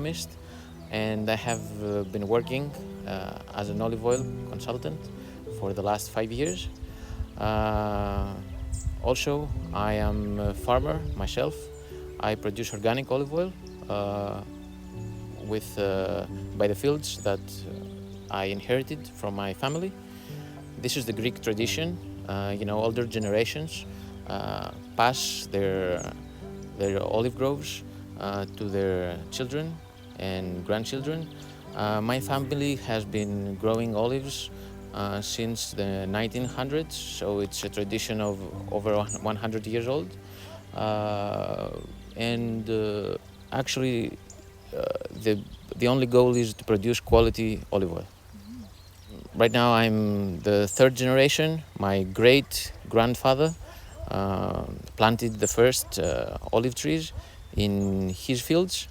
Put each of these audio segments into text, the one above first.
economist, and I have been working as an olive oil consultant for the last 5 years. Also, I am a farmer myself. I produce organic olive oil by the fields that I inherited from my family. This is the Greek tradition. Older generations pass their olive groves to their children and grandchildren. My family has been growing olives since the 1900s, so it's a tradition of over 100 years old. And actually, the only goal is to produce quality olive oil. Right now, I'm the third generation. My great grandfather planted the first olive trees in his fields,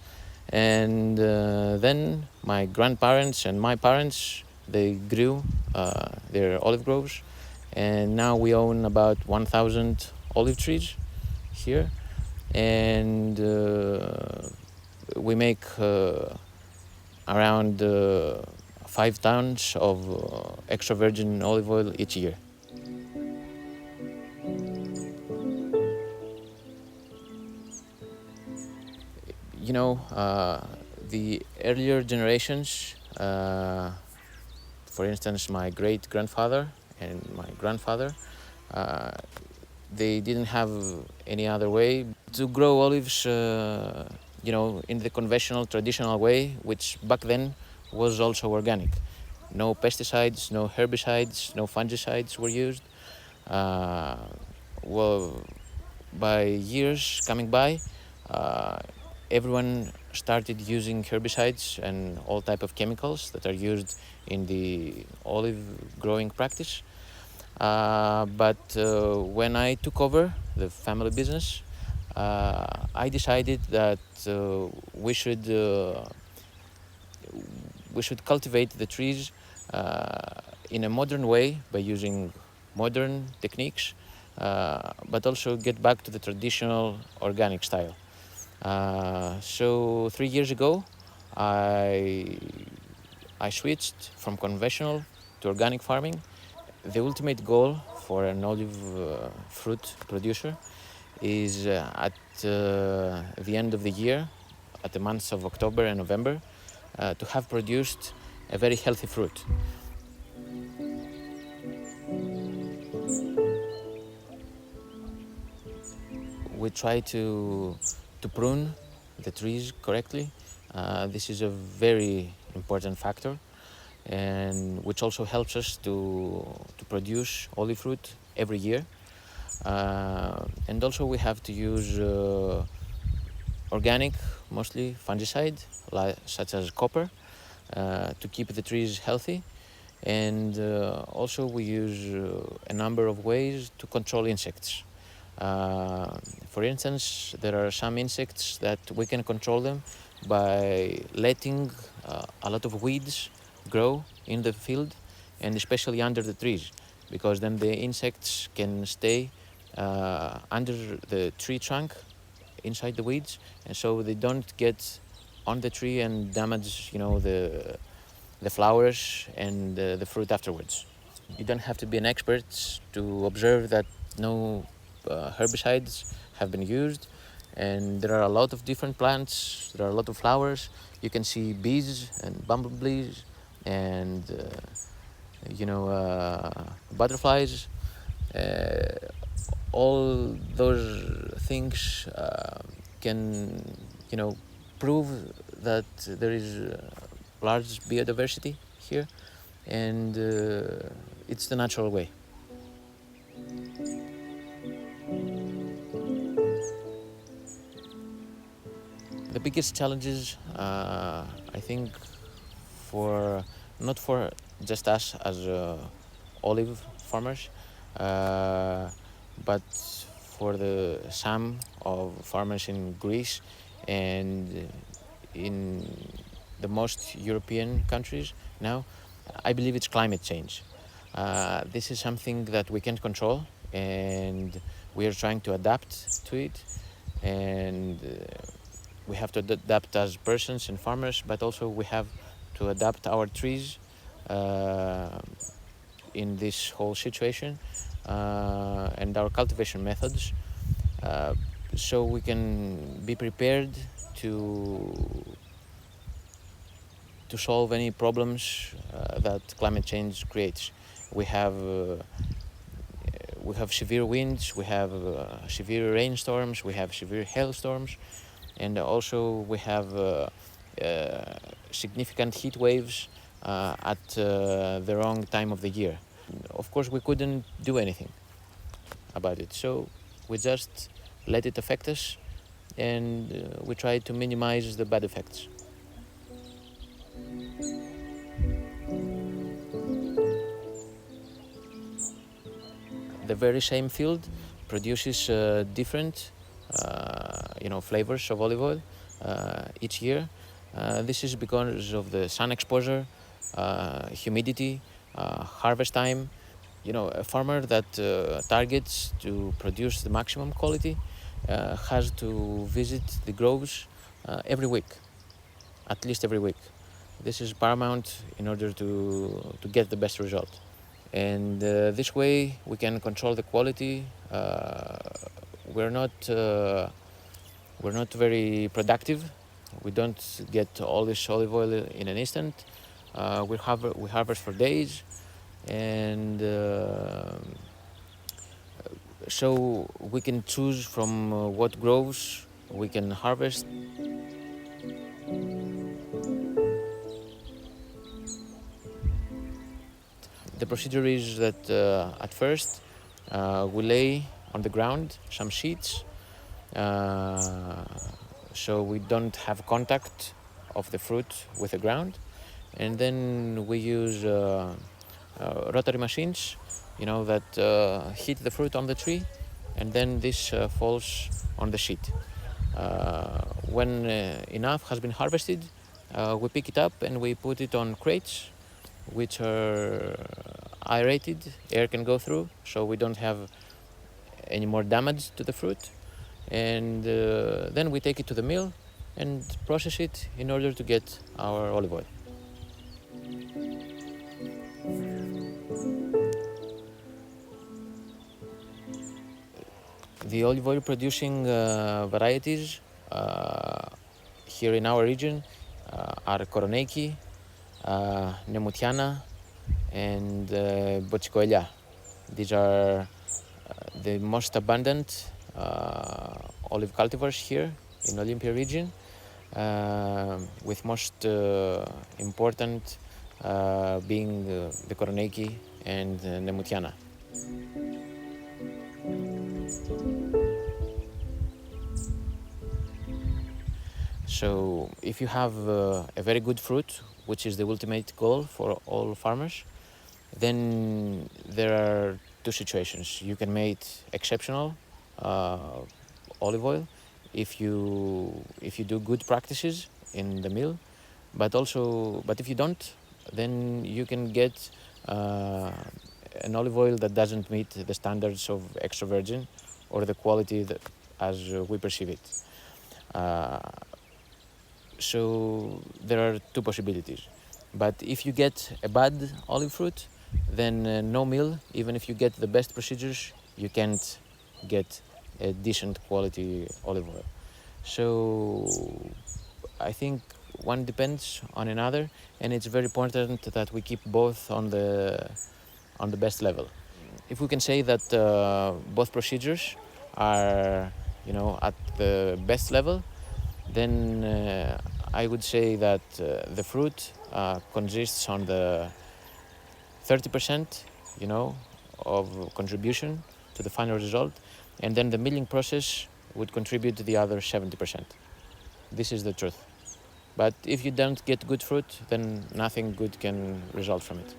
and then my grandparents and my parents, they grew their olive groves, and now we own about 1,000 olive trees here, and we make around 5 tons of extra virgin olive oil each year. The earlier generations, for instance, my great grandfather and my grandfather, they didn't have any other way to grow olives, in the conventional, traditional way, which back then was also organic. No pesticides, no herbicides, no fungicides were used. By years coming by, everyone started using herbicides and all type of chemicals that are used in the olive growing practice. But when I took over the family business, I decided that we should cultivate the trees in a modern way by using modern techniques, but also get back to the traditional organic style. So 3 years ago, I switched from conventional to organic farming. The ultimate goal for an olive fruit producer is at the end of the year, at the months of October and November, to have produced a very healthy fruit. We try to prune the trees correctly. This is a very important factor, and which also helps us to produce olive fruit every year. And also we have to use organic, mostly fungicide, such as copper, to keep the trees healthy. And also we use a number of ways to control insects. For instance, there are some insects that we can control them by letting a lot of weeds grow in the field, and especially under the trees, because then the insects can stay under the tree trunk, inside the weeds, and so they don't get on the tree and damage, the flowers and the fruit afterwards. You don't have to be an expert to observe that no herbicides have been used, and there are a lot of different plants, there are a lot of flowers. You can see bees and bumblebees and butterflies. All those things can prove that there is large biodiversity here, and it's the natural way. The biggest challenges, I think, not for just us as olive farmers, but for the some of farmers in Greece and in the most European countries now, I believe it's climate change. This is something that we can't control, and we are trying to adapt to it. And we have to adapt as persons and farmers, but also we have to adapt our trees in this whole situation and our cultivation methods, so we can be prepared to solve any problems that climate change creates. We have severe winds, we have severe rainstorms, we have severe hailstorms, and also we have significant heat waves at the wrong time of the year. Of course, we couldn't do anything about it, so we just let it affect us, and we try to minimize the bad effects. The very same field produces different flavors of olive oil each year. This is because of the sun exposure, humidity, harvest time. A farmer that targets to produce the maximum quality has to visit the groves every week, at least every week. This is paramount in order to get the best result. And this way we can control the quality. We're not very productive. We don't get all this olive oil in an instant. We harvest for days, and so we can choose from what groves we can harvest. The procedure is that at first we lay on the ground some sheets so we don't have contact of the fruit with the ground, and then we use rotary machines, that hit the fruit on the tree, and then this falls on the sheet. When enough has been harvested, we pick it up and we put it on crates which are aerated, air can go through, so we don't have any more damage to the fruit. And then we take it to the mill and process it in order to get our olive oil. The olive oil producing varieties here in our region are Koroneiki, Nemoutiana, and Botsikoelia. These are the most abundant olive cultivars here in Olympia region, with most important being the Koroneiki and Nemoutiana. So if you have a very good fruit, which is the ultimate goal for all farmers, then there are two situations. You can make exceptional olive oil if you do good practices in the mill, but if you don't, then you can get an olive oil that doesn't meet the standards of extra virgin or the quality that, as we perceive it. So there are two possibilities. But if you get a bad olive fruit, then no mill, even if you get the best procedures, you can't get a decent quality olive oil. So I think one depends on another, and it's very important that we keep both on the best level. If we can say that both procedures are, at the best level, then I would say that the fruit consists on the 30%, of contribution to the final result, and then the milling process would contribute to the other 70%. This is the truth. But if you don't get good fruit, then nothing good can result from it.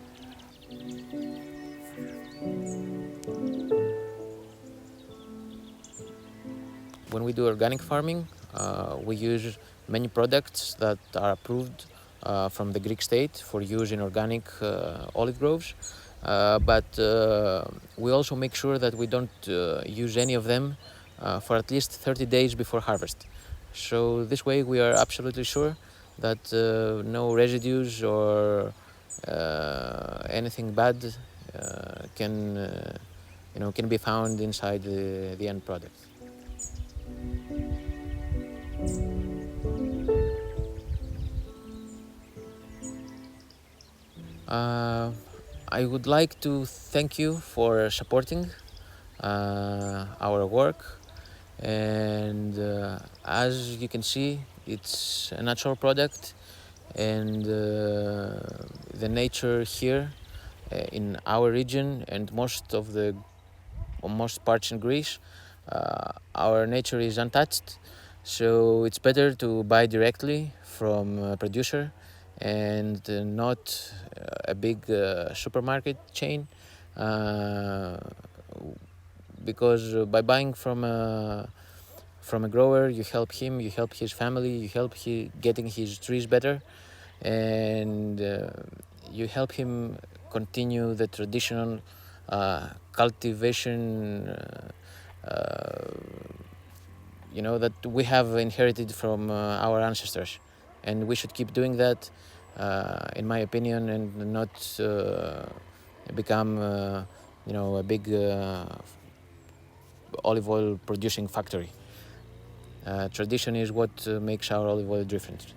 When we do organic farming, we use many products that are approved from the Greek state for use in organic olive groves, but we also make sure that we don't use any of them for at least 30 days before harvest. So this way we are absolutely sure that no residues or anything bad can be found inside the end product. Uh, I would like to thank you for supporting our work, and as you can see, it's a natural product, and the nature here in our region and most parts in Greece, our nature is untouched, so it's better to buy directly from a producer and not a big supermarket chain, uh, because by buying from a grower, you help him, you help his family, you help getting his trees better, and you help him continue the traditional cultivation that we have inherited from our ancestors, and we should keep doing that, in my opinion, and not become a big olive oil producing factory. Tradition is what makes our olive oil different.